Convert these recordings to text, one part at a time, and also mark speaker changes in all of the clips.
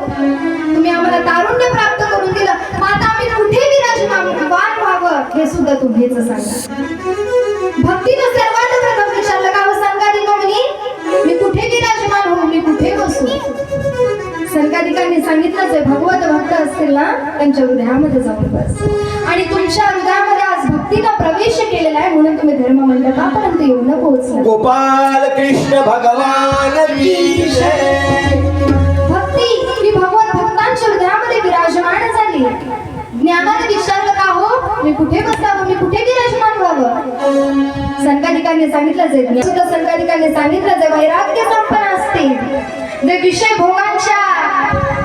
Speaker 1: तुम्ही आम्हाला तारुण्य प्राप्त करून दिलं, मग आता आम्ही कुठे विराजमान व्हावं हे सुद्धा तुम्हीच सांगा. भक्तीनं सर्वात प्रथम विचारलं का हो संघाधिकांनी, मी कुठे विराजमान होऊ, मी कुठे बसू? संघाधिकांनी सांगितलंच आहे, भगवत भक्त असतील ना त्यांच्या हृदयामध्ये जाऊन बस. आणि तुमच्या हृदयामध्ये आज भक्तीनं प्रवेश केलेला आहे म्हणून तुम्ही धर्म मंडपापर्यंत येऊन पोहोचला.
Speaker 2: गोपाल कृष्ण भगवान की जय.
Speaker 1: भक्ती ही भगवत भक्तांच्या हृदयामध्ये विराजमान झाली. ज्ञानाने विचारलं का हो, मी कुठे बसावं, मी कुठे विराजमान व्हावं? संघाधिकांनी सांगितलंच आहे, सुद्धा संघाधिकांनी सांगितलंच आहे, वैराग्य संपन्न असतील, जे विषय भोगांच्या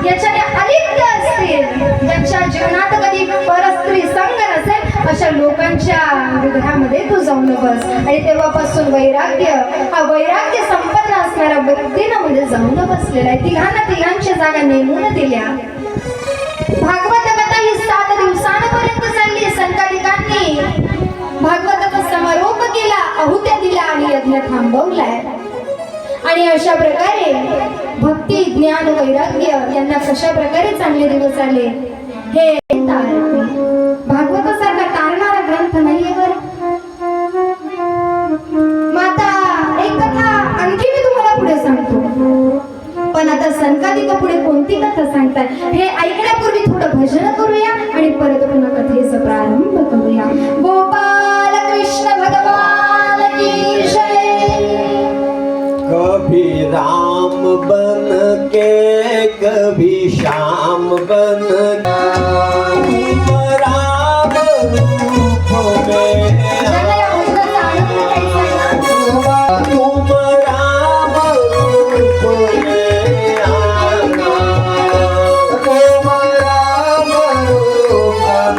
Speaker 1: याच्याने अलिप्त असतील, ज्यांच्या जीवनात कधी परस्त्री संग नसेल, अशा लोकांच्या हृदयामध्ये तू जाऊन बस. आणि तेव्हापासून वैराग्य हा वैराग्य संपन्न असणाऱ्या व्यक्तीनं मध्ये जाऊन बसलेला आहे. तिघांच्या जागा नेमून दिल्या. भागवत कथा ही 7 दिवसांपर्यंत चालली. संघाधिकांनी भागवताचा समारोप केला, आहुत्या दिल्या आणि यज्ञ थांबवलाय. आणि अशा प्रकारे भक्ती ज्ञान वैराग्य यांना कशा प्रकारे चांगले दिवस आले हे भागवतासारखा तारणारा ग्रंथ नाहीये बरं. माता एक कथा आणखी मी तुम्हाला पुढे सांगतो, पण आता संघाधिक पुढे कोणती कथा सांगतात हे ऐकण्यापूर्वी थोडं भजन करूया आणि परत पुन्हा कथेचा प्रारंभ करूया. गोपाल कृष्ण भगवान की जय.
Speaker 2: कभी राम बन के कभी श्याम बन तुम राम रूप में तुम राम रूप में आना, तुम राम रूप में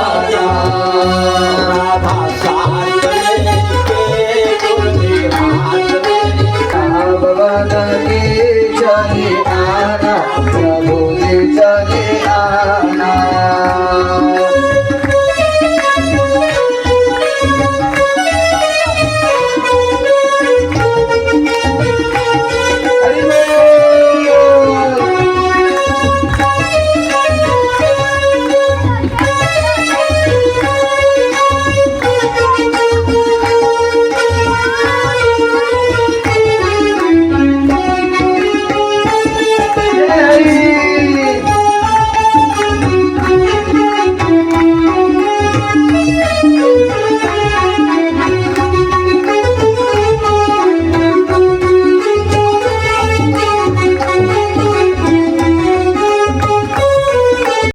Speaker 2: आना.
Speaker 3: चले आना प्रभु जी चले आना.